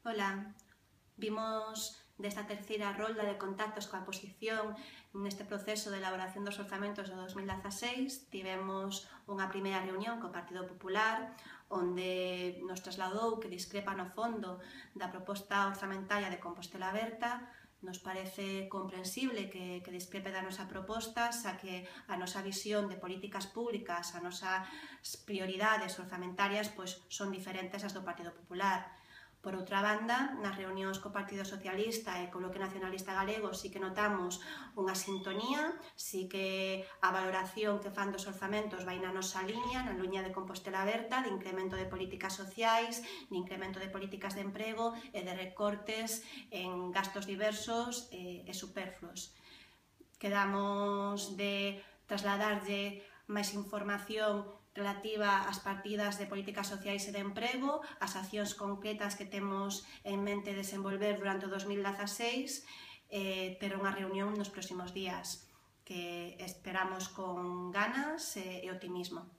Ola, vimos desta terceira rolda de contactos coa oposición neste proceso de elaboración dos orzamentos do 2016. Tivemos unha primeira reunión co Partido Popular onde nos trasladou que discrepa no fondo da proposta orzamentaria de Compostela Aberta. Nos parece comprensible que discrepe da nosa proposta, xa que a nosa visión de políticas públicas, as nosas prioridades orzamentarias son diferentes ás do Partido Popular. Por outra banda, nas reunións co Partido Socialista e co Bloque Nacionalista Galego sí que notamos unha sintonía, sí que a valoración que fan dos orzamentos vai na nosa liña de Compostela Aberta, de incremento de políticas sociais, de incremento de políticas de emprego e de recortes en gastos diversos e superfluos. Quedamos de trasladarlle máis información relativa ás partidas de políticas sociais e de emprego, as accións concretas que temos en mente desenvolver durante o 2016, ter unha reunión nos próximos días que esperamos con ganas e optimismo.